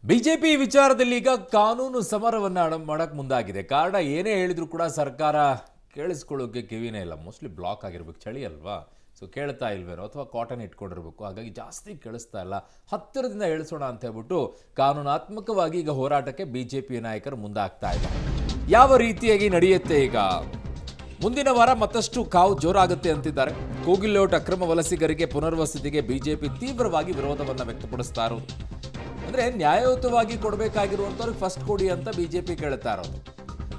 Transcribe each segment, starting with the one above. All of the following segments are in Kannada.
ಬಿಜೆಪಿ ವಿಚಾರದಲ್ಲಿ ಈಗ ಕಾನೂನು ಸಮರವನ್ನ ಮಾಡಕ್ ಮುಂದಾಗಿದೆ. ಕಾರಣ ಏನೇ ಹೇಳಿದ್ರು ಕೂಡ ಸರ್ಕಾರ ಕೇಳಿಸ್ಕೊಳ್ಳೋಕೆ ಕಿವಿನೇ ಇಲ್ಲ. ಮೋಸ್ಟ್ಲಿ ಬ್ಲಾಕ್ ಆಗಿರ್ಬೇಕು, ಚಳಿ ಅಲ್ವಾ, ಸೊ ಕೇಳ್ತಾ ಇಲ್ವೇನೋ ಅಥವಾ ಕಾಟನ್ ಇಟ್ಕೊಂಡಿರ್ಬೇಕು, ಹಾಗಾಗಿ ಜಾಸ್ತಿ ಕೇಳಿಸ್ತಾ ಇಲ್ಲ. ಹತ್ತಿರದಿಂದ ಹೇಳಿಸೋಣ ಅಂತ ಹೇಳ್ಬಿಟ್ಟು ಕಾನೂನಾತ್ಮಕವಾಗಿ ಈಗ ಹೋರಾಟಕ್ಕೆ ಬಿಜೆಪಿ ನಾಯಕರು ಮುಂದಾಗ್ತಾ ಇದ್ದಾರೆ. ಯಾವ ರೀತಿಯಾಗಿ ನಡೆಯುತ್ತೆ ಈಗ ಮುಂದಿನ ವಾರ ಮತ್ತಷ್ಟು ಕಾವು ಜೋರಾಗುತ್ತೆ ಅಂತಿದ್ದಾರೆ. ಕೋಗಿಲ್ಲೇಔಟ್ ಅಕ್ರಮ ವಲಸಿಗರಿಗೆ ಪುನರ್ವಸತಿಗೆ ಬಿಜೆಪಿ ತೀವ್ರವಾಗಿ ವಿರೋಧವನ್ನು ವ್ಯಕ್ತಪಡಿಸ್ತಾ ಇರೋದು. ಅಂದ್ರೆ ನ್ಯಾಯಯುತವಾಗಿ ಕೊಡಬೇಕಾಗಿರುವಂತವ್ರಿಗೆ ಫಸ್ಟ್ ಕೊಡಿ ಅಂತ ಬಿಜೆಪಿ ಕೇಳ್ತಾ ಇರೋದು.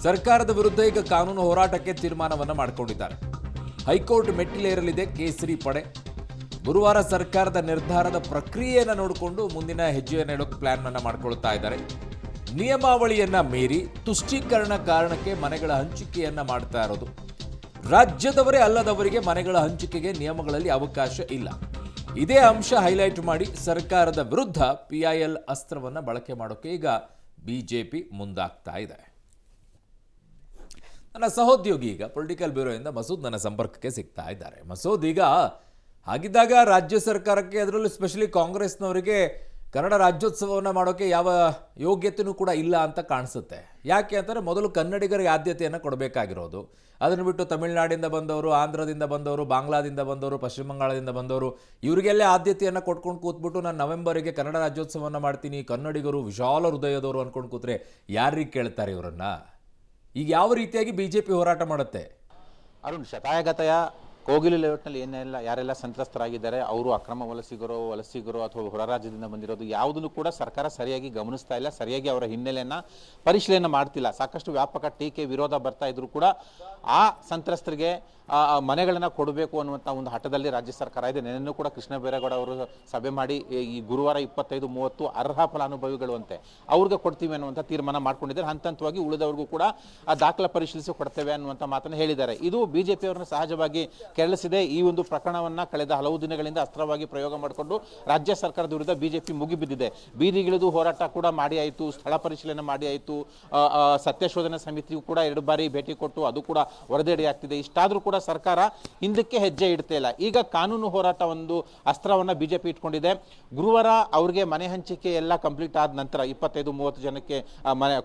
ಸರ್ಕಾರದ ವಿರುದ್ಧ ಈಗ ಕಾನೂನು ಹೋರಾಟಕ್ಕೆ ತೀರ್ಮಾನವನ್ನ ಮಾಡಿಕೊಂಡಿದ್ದಾರೆ. ಹೈಕೋರ್ಟ್ ಮೆಟ್ಟಿಲೇರಲಿದೆ ಕೇಸರಿ ಪಡೆ. ಗುರುವಾರ ಸರ್ಕಾರದ ನಿರ್ಧಾರದ ಪ್ರಕ್ರಿಯೆಯನ್ನು ನೋಡಿಕೊಂಡು ಮುಂದಿನ ಹೆಜ್ಜೆಯನ್ನು ಇಡೋಕೆ ಪ್ಲಾನ್ ಅನ್ನ ಮಾಡ್ಕೊಳ್ತಾ ಇದ್ದಾರೆ. ನಿಯಮಾವಳಿಯನ್ನ ಮೀರಿ ತುಷ್ಟೀಕರಣ ಕಾರಣಕ್ಕೆ ಮನೆಗಳ ಹಂಚಿಕೆಯನ್ನ ಮಾಡ್ತಾ ಇರೋದು. ರಾಜ್ಯದವರೇ ಅಲ್ಲದವರಿಗೆ ಮನೆಗಳ ಹಂಚಿಕೆಗೆ ನಿಯಮಗಳಲ್ಲಿ ಅವಕಾಶ ಇಲ್ಲ. ಇದೇ ಅಂಶ ಹೈಲೈಟ್ ಮಾಡಿ ಸರ್ಕಾರದ ವಿರುದ್ಧ ಪಿಐಎಲ್ ಅಸ್ತ್ರವನ್ನ ಬಳಕೆ ಮಾಡೋಕೆ ಈಗ ಬಿಜೆಪಿ ಮುಂದಾಗ್ತಾ ಇದೆ. ನನ್ನ ಸಹೋದ್ಯೋಗಿ ಈಗ ಪೊಲಿಟಿಕಲ್ ಬ್ಯೂರೋ ಇಂದ ಮಸೂದ್ ನನ್ನ ಸಂಪರ್ಕಕ್ಕೆ ಸಿಗ್ತಾ ಇದ್ದಾರೆ. ಮಸೂದ್, ಈಗ ಹಾಗಿದ್ದಾಗ ರಾಜ್ಯ ಸರ್ಕಾರಕ್ಕೆ, ಅದರಲ್ಲೂ ಸ್ಪೆಷಲಿ ಕಾಂಗ್ರೆಸ್ನವರಿಗೆ ಕನ್ನಡ ರಾಜ್ಯೋತ್ಸವವನ್ನು ಮಾಡೋಕೆ ಯಾವ ಯೋಗ್ಯತೆಯೂ ಕೂಡ ಇಲ್ಲ ಅಂತ ಕಾಣಿಸುತ್ತೆ. ಯಾಕೆ ಅಂತಂದರೆ ಮೊದಲು ಕನ್ನಡಿಗರಿಗೆ ಆದ್ಯತೆಯನ್ನು ಕೊಡಬೇಕಾಗಿರೋದು. ಅದನ್ನು ಬಿಟ್ಟು ತಮಿಳುನಾಡಿಂದ ಬಂದವರು, ಆಂಧ್ರದಿಂದ ಬಂದವರು, ಬಾಂಗ್ಲಾದಿಂದ ಬಂದವರು, ಪಶ್ಚಿಮ ಬಂಗಾಳದಿಂದ ಬಂದವರು, ಇವರಿಗೆಲ್ಲೇ ಆದ್ಯತೆಯನ್ನು ಕೊಟ್ಕೊಂಡು ಕೂತ್ಬಿಟ್ಟು ನಾನು ನವೆಂಬರಿಗೆ ಕನ್ನಡ ರಾಜ್ಯೋತ್ಸವವನ್ನು ಮಾಡ್ತೀನಿ, ಕನ್ನಡಿಗರು ವಿಶಾಲ ಹೃದಯದವರು ಅಂದ್ಕೊಂಡು ಕೂತ್ರೆ ಯಾರಿಗೆ ಕೇಳ್ತಾರೆ ಇವರನ್ನ? ಈಗ ಯಾವ ರೀತಿಯಾಗಿ ಬಿಜೆಪಿ ಹೋರಾಟ ಮಾಡುತ್ತೆ? ಅರುಣ್, ಶತಾಯಗತಾಯ ಕೋಗಿಲು ಲೇಔಟ್ನಲ್ಲಿ ಏನೆಲ್ಲ ಯಾರೆಲ್ಲ ಸಂತ್ರಸ್ತರಾಗಿದ್ದಾರೆ, ಅವರು ಅಕ್ರಮ ವಲಸಿಗರು ಅಥವಾ ಹೊರ ರಾಜ್ಯದಿಂದ ಬಂದಿರೋದು ಯಾವುದನ್ನು ಕೂಡ ಸರ್ಕಾರ ಸರಿಯಾಗಿ ಗಮನಿಸ್ತಾ ಇಲ್ಲ, ಸರಿಯಾಗಿ ಅವರ ಹಿನ್ನೆಲೆಯನ್ನು ಪರಿಶೀಲನೆ ಮಾಡ್ತಿಲ್ಲ. ಸಾಕಷ್ಟು ವ್ಯಾಪಕ ಟೀಕೆ ವಿರೋಧ ಬರ್ತಾ ಇದ್ರು ಕೂಡ ಆ ಸಂತ್ರಸ್ತರಿಗೆ ಮನೆಗಳನ್ನು ಕೊಡಬೇಕು ಅನ್ನುವಂಥ ಒಂದು ಹಠದಲ್ಲಿ ರಾಜ್ಯ ಸರ್ಕಾರ ಇದೆ. ನೆನ್ನೆನೂ ಕೂಡ ಕೃಷ್ಣ ಬೈರೇಗೌಡ ಅವರು ಸಭೆ ಮಾಡಿ ಈ ಗುರುವಾರ 25-30 ಅರ್ಹ ಫಲಾನುಭವಿಗಳು ಅಂತೆ ಅವ್ರಿಗೆ ಕೊಡ್ತೀವಿ ಅನ್ನುವಂಥ ತೀರ್ಮಾನ ಮಾಡ್ಕೊಂಡಿದ್ದಾರೆ. ಹಂತವಾಗಿ ಉಳಿದವ್ರಿಗೂ ಕೂಡ ಆ ದಾಖಲೆ ಪರಿಶೀಲಿಸಿ ಕೊಡ್ತೇವೆ ಅನ್ನುವಂಥ ಮಾತನ್ನು ಹೇಳಿದ್ದಾರೆ. ಇದು ಬಿಜೆಪಿಯವರನ್ನ ಸಹಜವಾಗಿ ಕೆರಳಿಸಿದೆ. ಈ ಒಂದು ಪ್ರಕರಣವನ್ನು ಕಳೆದ ಹಲವು ದಿನಗಳಿಂದ ಅಸ್ತ್ರವಾಗಿ ಪ್ರಯೋಗ ಮಾಡಿಕೊಂಡು ರಾಜ್ಯ ಸರ್ಕಾರದ ವಿರುದ್ಧ ಬಿಜೆಪಿ ಮುಗಿಬಿದ್ದಿದೆ. ಬೀದಿಗಿಳಿದು ಹೋರಾಟ ಕೂಡ ಮಾಡಿ ಆಯಿತು, ಸ್ಥಳ ಪರಿಶೀಲನೆ ಮಾಡಿ ಆಯಿತು, ಸತ್ಯಶೋಧನಾ ಸಮಿತಿಯು ಕೂಡ 2 ಬಾರಿ ಭೇಟಿ ಕೊಟ್ಟು ಅದು ಕೂಡ ವರದಿ ಆಗ್ತಿದೆ. ಇಷ್ಟಾದರೂ ಕೂಡ ಸರ್ಕಾರ ಹಿಂದಕ್ಕೆ ಹೆಜ್ಜೆ ಇಡ್ತಾ ಇಲ್ಲ. ಈಗ ಕಾನೂನು ಹೋರಾಟ ಒಂದು ಅಸ್ತ್ರವನ್ನ ಬಿಜೆಪಿ ಇಟ್ಕೊಂಡಿದೆ. ಗುರುವಾರ ಅವ್ರಿಗೆ ಮನೆ ಹಂಚಿಕೆ ಎಲ್ಲ ಕಂಪ್ಲೀಟ್ ಆದ ನಂತರ 25-30 ಜನಕ್ಕೆ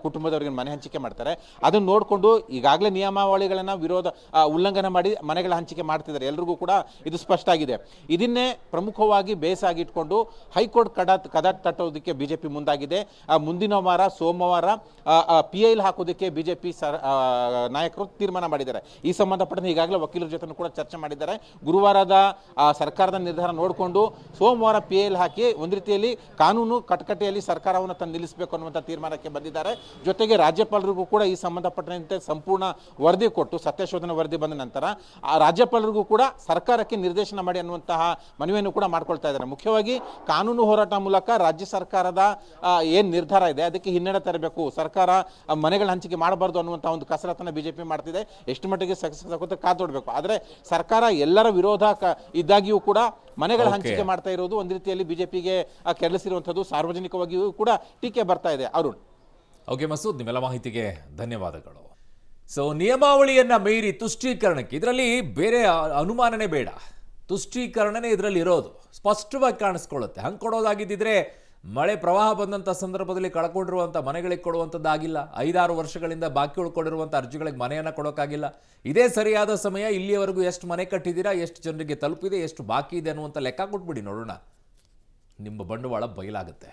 ಕುಟುಂಬದವರಿಗೆ ಮನೆ ಹಂಚಿಕೆ ಮಾಡ್ತಾರೆ. ಅದನ್ನು ನೋಡಿಕೊಂಡು ಈಗಾಗಲೇ ನಿಯಮಾವಳಿಗಳನ್ನ ಉಲ್ಲಂಘನೆ ಮಾಡಿ ಮನೆಗಳ ಹಂಚಿಕೆ ಮಾಡ್ತಿದ್ದಾರೆ. ಎಲ್ರಿಗೂ ಕೂಡ ಇದು ಸ್ಪಷ್ಟ ಆಗಿದೆ. ಇದನ್ನೇ ಪ್ರಮುಖವಾಗಿ ಬೇಸಾಗಿಟ್ಕೊಂಡು ಹೈಕೋರ್ಟ್ ಕದ ತಟ್ಟೋದಕ್ಕೆ ಬಿಜೆಪಿ ಮುಂದಾಗಿದೆ. ಮುಂದಿನ ವಾರ ಸೋಮವಾರ ಪಿಐಎಲ್ ಹಾಕೋದಕ್ಕೆ ಬಿಜೆಪಿ ನಾಯಕರು ತೀರ್ಮಾನ ಮಾಡಿದ್ದಾರೆ. ಈ ಸಂಬಂಧಪಟ್ಟಂತೆ ಈಗಾಗಲೇ ವಕೀಲರ ಜೊತೆ ಕೂಡ ಚರ್ಚೆ ಮಾಡಿದ್ದಾರೆ. ಗುರುವಾರದ ಸರ್ಕಾರದ ನಿರ್ಧಾರ ನೋಡಿಕೊಂಡು ಸೋಮವಾರ ಪಿಐಎಲ್ ಹಾಕಿ ಒಂದು ರೀತಿಯಲ್ಲಿ ಕಾನೂನು ಕಟಕಟೆಯಲ್ಲಿ ಸರ್ಕಾರವನ್ನು ತಂದು ನಿಲ್ಲಿಸಬೇಕು ಅನ್ನುವಂಥ ತೀರ್ಮಾನಕ್ಕೆ ಬಂದಿದ್ದಾರೆ. ಜೊತೆಗೆ ರಾಜ್ಯಪಾಲರಿಗೂ ಕೂಡ ಈ ಸಂಬಂಧಪಟ್ಟಂತೆ ಸಂಪೂರ್ಣ ವರದಿ ಕೊಟ್ಟು ಸತ್ಯಶೋಧನಾ ವರದಿ ಬಂದ ನಂತರ ರಾಜ್ಯಪಾಲರಿಗೂ ಕೂಡ ಸರ್ಕಾರಕ್ಕೆ ನಿರ್ದೇಶನ ಮಾಡಿ ಅನ್ನುವಂತಹ ಮನವಿಯನ್ನು ಕೂಡ ಮಾಡ್ಕೊಳ್ತಾ ಇದ್ದಾರೆ. ಮುಖ್ಯವಾಗಿ ಕಾನೂನು ಹೋರಾಟ ಮೂಲಕ ರಾಜ್ಯ ಸರ್ಕಾರದ ಏನು ನಿರ್ಧಾರ ಇದೆ ಅದಕ್ಕೆ ಹಿನ್ನಡೆ ತರಬೇಕು, ಸರ್ಕಾರ ಮನೆಗಳ ಹಂಚಿಕೆ ಮಾಡಬಾರ್ದು ಅನ್ನುವಂಥ ಒಂದು ಕಸರತ್ತನ್ನು ಬಿಜೆಪಿ ಮಾಡ್ತಿದೆ. ಎಷ್ಟು ಮಟ್ಟಿಗೆ ಸಕ್ಸಸ್ ಆಗುತ್ತೆ ಕಾತೊಡ್ಬೇಕು. ಆದರೆ ಸರ್ಕಾರ ಎಲ್ಲರ ವಿರೋಧ ಇದ್ದಾಗಿಯೂ ಕೂಡ ಮನೆಗಳ ಹಂಚಿಕೆ ಮಾಡ್ತಾ ಇರೋದು ಒಂದು ರೀತಿಯಲ್ಲಿ ಬಿಜೆಪಿಗೆ ಕೆರಳಿಸಿರುವಂಥದ್ದು. ಸಾರ್ವಜನಿಕವಾಗಿಯೂ ಕೂಡ ಟೀಕೆ ಬರ್ತಾ ಇದೆ. ಅರುಣ್, ಓಕೆ ಮಸೂದ್, ನಿಮ್ಮೆಲ್ಲ ಮಾಹಿತಿಗೆ ಧನ್ಯವಾದಗಳು. ಸೊ ನಿಯಮಾವಳಿಯನ್ನ ಮೀರಿ ತುಷ್ಟೀಕರಣಕ್ಕೆ, ಇದರಲ್ಲಿ ಬೇರೆ ಅನುಮಾನನೇ ಬೇಡ, ತುಷ್ಟೀಕರಣನೇ ಇದರಲ್ಲಿ ಇರೋದು ಸ್ಪಷ್ಟವಾಗಿ ಕಾಣಿಸ್ಕೊಳ್ಳುತ್ತೆ. ಹಂಗೆ ಕೊಡೋದಾಗಿದ್ದಿದ್ರೆ ಮಳೆ ಪ್ರವಾಹ ಬಂದಂಥ ಸಂದರ್ಭದಲ್ಲಿ ಕಳ್ಕೊಂಡಿರುವಂಥ ಮನೆಗಳಿಗೆ ಕೊಡುವಂಥದ್ದಾಗಿಲ್ಲ. 5-6 ವರ್ಷಗಳಿಂದ ಬಾಕಿ ಉಳ್ಕೊಂಡಿರುವಂಥ ಅರ್ಜಿಗಳಿಗೆ ಮನೆಯನ್ನು ಕೊಡೋಕ್ಕಾಗಿಲ್ಲ. ಇದೇ ಸರಿಯಾದ ಸಮಯ. ಇಲ್ಲಿಯವರೆಗೂ ಎಷ್ಟು ಮನೆ ಕಟ್ಟಿದ್ದೀರಾ, ಎಷ್ಟು ಜನರಿಗೆ ತಲುಪಿದೆ, ಎಷ್ಟು ಬಾಕಿ ಇದೆ ಅನ್ನುವಂಥ ಲೆಕ್ಕ ಕೊಟ್ಬಿಡಿ, ನೋಡೋಣ. ನಿಮ್ಮ ಬಂಡವಾಳ ಬಯಲಾಗುತ್ತೆ.